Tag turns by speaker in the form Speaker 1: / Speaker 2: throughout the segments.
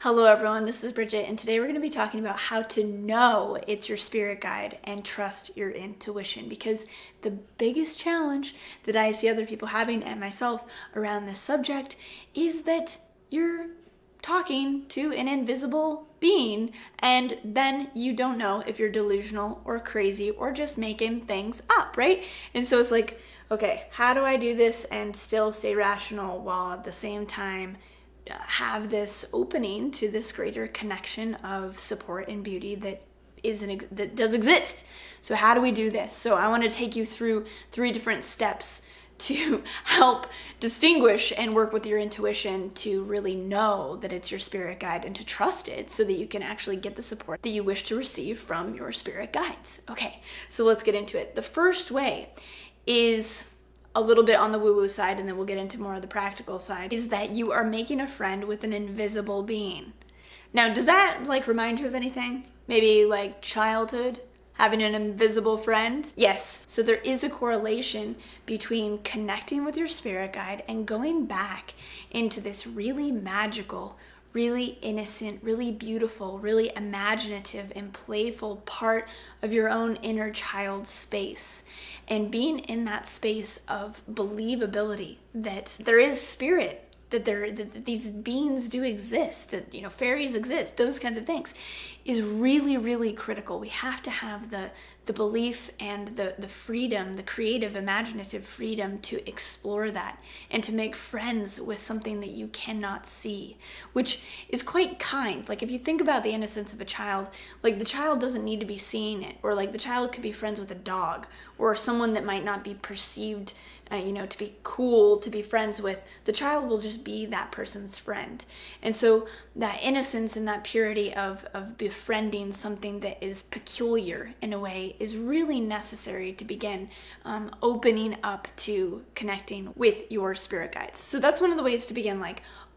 Speaker 1: Hello everyone, this is Bridget, and today we're going to be talking about how to know it's your spirit guide and trust your intuition, because the biggest challenge that I see other people having and myself around this subject is that you're talking to an invisible being and then you don't know if you're delusional or crazy or just making things up, right? And so it's like, okay, how do I do this and still stay rational while at the same time have this opening to this greater connection of support and beauty that does exist? So how do we do this? So I want to take you through 3 different steps to help distinguish and work with your intuition to really know that it's your spirit guide and to trust it so that you can actually get the support that you wish to receive from your spirit guides. Okay, so let's get into it. The first way is a little bit on the woo-woo side, and then we'll get into more of the practical side, is that you are making a friend with an invisible being. Now, does that remind you of anything? Maybe like childhood? Having an invisible friend? Yes. So there is a correlation between connecting with your spirit guide and going back into this really magical, really innocent, really beautiful, really imaginative and playful part of your own inner child space. And being in that space of believability that there is spirit, that these beings do exist, that fairies exist, those kinds of things, is really, really critical. We have to have the belief and the freedom, the creative, imaginative freedom to explore that and to make friends with something that you cannot see, which is quite kind. Like if you think about the innocence of a child, like the child doesn't need to be seeing it, or like the child could be friends with a dog or someone that might not be perceived to be cool to be friends with. The child will just be that person's friend. And so that innocence and that purity of befriending something that is peculiar in a way is really necessary to begin opening up to connecting with your spirit guides. So that's one of the ways to begin,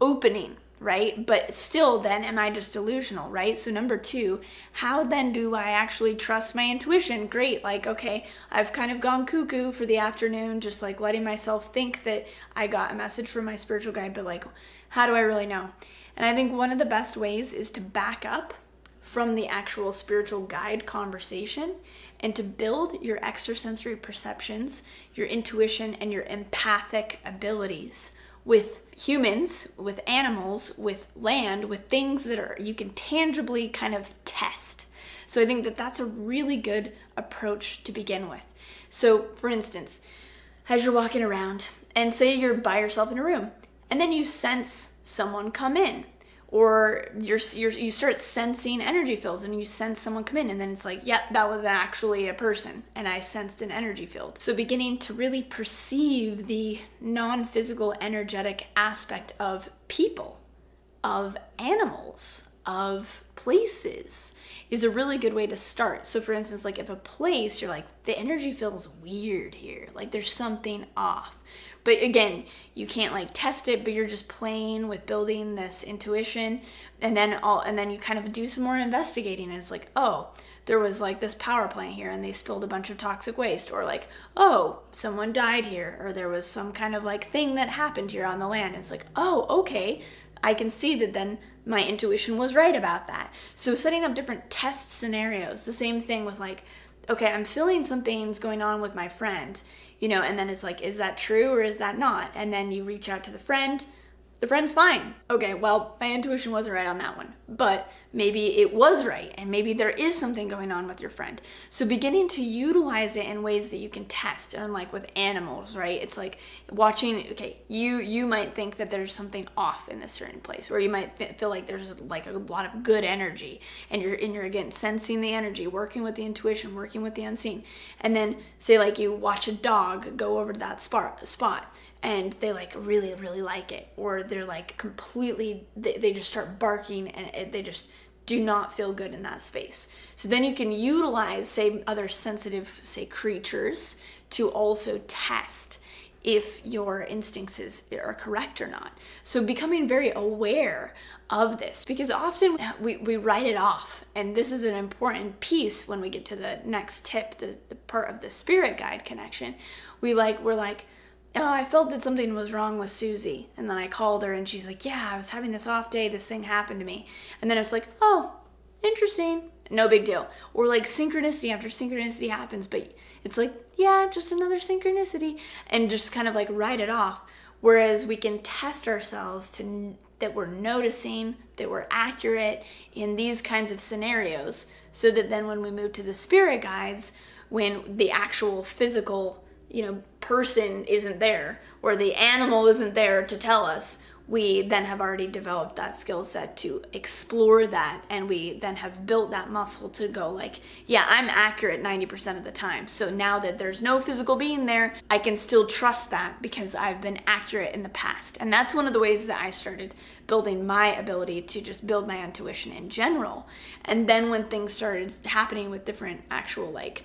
Speaker 1: opening, right? But still, then, am I just delusional, right? So number 2, how then do I actually trust my intuition? Great, okay, I've kind of gone cuckoo for the afternoon, just letting myself think that I got a message from my spiritual guide, but how do I really know? And I think one of the best ways is to back up from the actual spiritual guide conversation and to build your extrasensory perceptions, your intuition, and your empathic abilities with humans, with animals, with land, with things that you can tangibly kind of test. So I think that that's a really good approach to begin with. So for instance, as you're walking around and say you're by yourself in a room and then you sense someone come in, or you start sensing energy fields and you sense someone come in, and then it's that was actually a person and I sensed an energy field. So beginning to really perceive the non-physical energetic aspect of people, of animals, of places is a really good way to start. So for instance, if a place, you're the energy feels weird here, there's something off. But again, you can't test it, but you're just playing with building this intuition, and then you kind of do some more investigating, and it's oh, there was this power plant here and they spilled a bunch of toxic waste, or oh, someone died here, or there was some kind of thing that happened here on the land. It's oh, okay, I can see that then my intuition was right about that. So setting up different test scenarios, the same thing with okay, I'm feeling something's going on with my friend, and then it's is that true or is that not? And then you reach out to the friend's fine. Okay, well, my intuition wasn't right on that one, but maybe it was right, and maybe there is something going on with your friend. So beginning to utilize it in ways that you can test, unlike with animals, right? It's watching, okay, you might think that there's something off in this certain place, or you might feel there's a lot of good energy, and you're again sensing the energy, working with the intuition, working with the unseen. And then say you watch a dog go over to that spot and they really, really like it, or they're completely, they just start barking and they just do not feel good in that space. So then you can utilize, say, other sensitive, say, creatures to also test if your instincts are correct or not. So becoming very aware of this, because often we write it off, and this is an important piece when we get to the next tip, the part of the spirit guide connection. We're oh, I felt that something was wrong with Susie. And then I called her and she's like, yeah, I was having this off day. This thing happened to me. And then it's like, oh, interesting. No big deal. Or like synchronicity after synchronicity happens, but it's like, yeah, just another synchronicity, and just kind of like write it off. Whereas we can test ourselves that we're noticing, that we're accurate in these kinds of scenarios, so that then when we move to the spirit guides, when the actual physical, person isn't there, or the animal isn't there to tell us, we then have already developed that skill set to explore that, and we then have built that muscle to go like, yeah, I'm accurate 90% of the time. So now that there's no physical being there, I can still trust that because I've been accurate in the past. And that's one of the ways that I started building my ability to just build my intuition in general. And then when things started happening with different actual like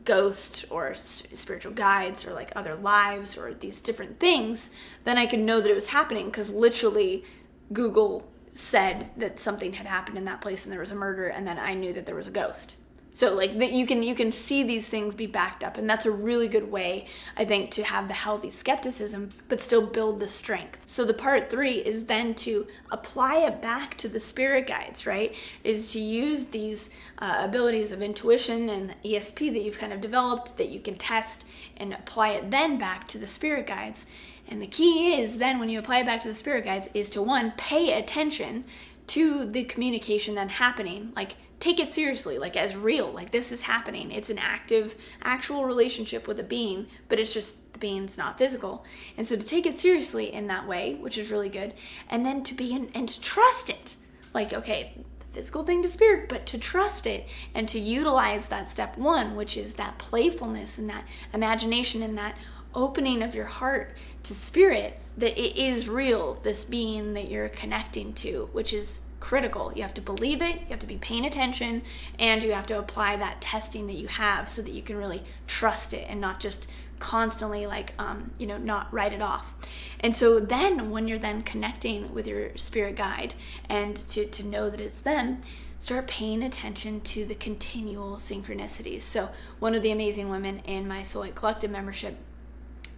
Speaker 1: ghosts or spiritual guides or like other lives or these different things, then I could know that it was happening because literally Google said that something had happened in that place and there was a murder, and then I knew that there was a ghost. So like that you can see these things be backed up, and that's a really good way, I think, to have the healthy skepticism but still build the strength. So the part 3 is then to apply it back to the spirit guides, right? Is to use these abilities of intuition and ESP that you've kind of developed, that you can test, and apply it then back to the spirit guides. And the key is then when you apply it back to the spirit guides is to, one, pay attention to the communication then happening, like take it seriously, like as real, like this is happening. It's an active, actual relationship with a being, but it's just the being's not physical. And so to take it seriously in that way, which is really good, and then to be in and to trust it. Like, okay, the physical thing to spirit, but to trust it and to utilize that step 1, which is that playfulness and that imagination and that opening of your heart to spirit, that it is real, this being that you're connecting to, which is critical. You have to believe it, you have to be paying attention, and you have to apply that testing that you have so that you can really trust it and not just constantly like not write it off. And so then when you're then connecting with your spirit guide and to know that it's them, start paying attention to the continual synchronicities. So one of the amazing women in my Soul Light Collective membership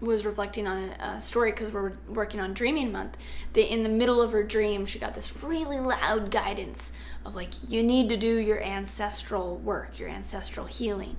Speaker 1: was reflecting on a story, because we're working on Dreaming Month, that in the middle of her dream she got this really loud guidance of like, you need to do your ancestral work, your ancestral healing.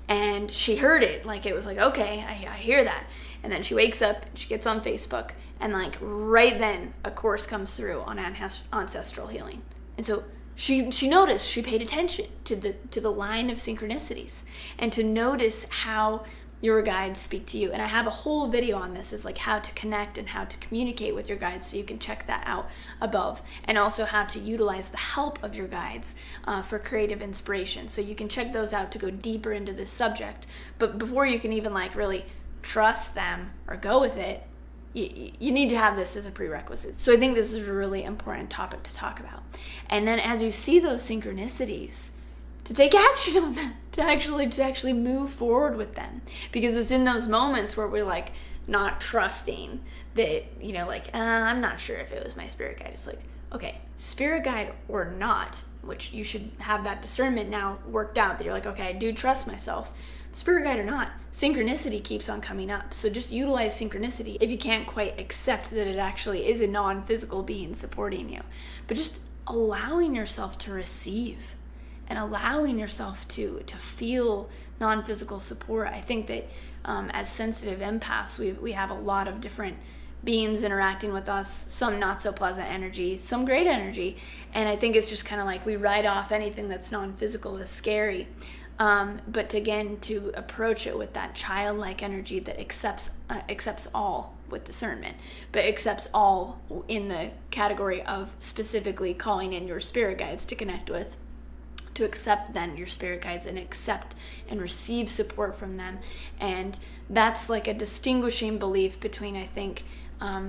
Speaker 1: And she heard it, like it was like, okay, I hear that. And then she wakes up and she gets on Facebook, and like right then a course comes through on ancestral healing. And so she noticed, she paid attention to the line of synchronicities, and to notice how your guides speak to you. And I have a whole video on this, is like how to connect and how to communicate with your guides, so you can check that out above, and also how to utilize the help of your guides for creative inspiration. So you can check those out to go deeper into this subject. But before you can even like really trust them or go with it, you need to have this as a prerequisite. So I think this is a really important topic to talk about. And then as you see those synchronicities, to take action on them, to actually move forward with them. Because it's in those moments where we're like not trusting that, I'm not sure if it was my spirit guide. It's like, okay, spirit guide or not, which you should have that discernment now worked out, that you're like, okay, I do trust myself. Spirit guide or not, synchronicity keeps on coming up. So just utilize synchronicity if you can't quite accept that it actually is a non-physical being supporting you. But just allowing yourself to receive and allowing yourself to feel non-physical support. I think that as sensitive empaths, we have a lot of different beings interacting with us, some not so pleasant energy, some great energy, and I think it's just kind of like we write off anything that's non-physical as scary. But again, to approach it with that childlike energy that accepts all with discernment, but accepts all in the category of specifically calling in your spirit guides to connect with, to accept then your spirit guides and accept and receive support from them. And that's like a distinguishing belief between, I think,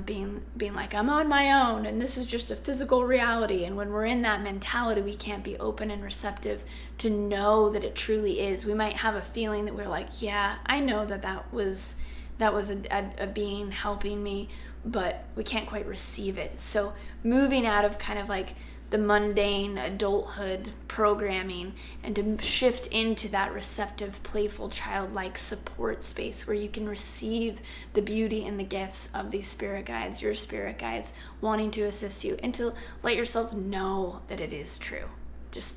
Speaker 1: being like, I'm on my own and this is just a physical reality. And when we're in that mentality, we can't be open and receptive to know that it truly is. We might have a feeling that we're like, yeah, I know that was a being helping me, but we can't quite receive it. So moving out of kind of like the mundane adulthood programming and to shift into that receptive, playful, childlike support space where you can receive the beauty and the gifts of these spirit guides, your spirit guides wanting to assist you, and to let yourself know that it is true. Just,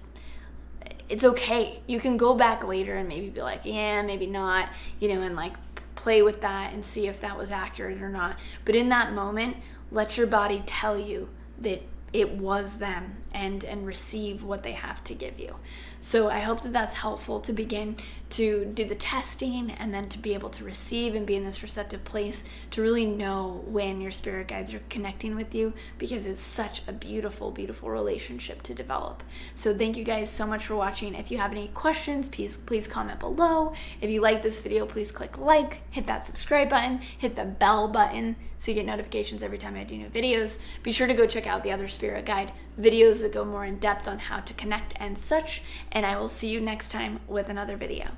Speaker 1: it's okay. You can go back later and maybe be like, yeah, maybe not, and like play with that and see if that was accurate or not. But in that moment, let your body tell you that it was them, and receive what they have to give you. So I hope that that's helpful to begin to do the testing, and then to be able to receive and be in this receptive place to really know when your spirit guides are connecting with you, because it's such a beautiful, beautiful relationship to develop. So thank you guys so much for watching. If you have any questions, please comment below. If you like this video, please click like, hit that subscribe button, hit the bell button so you get notifications every time I do new videos. Be sure to go check out the other spirit guide videos that go more in depth on how to connect and such, and I will see you next time with another video.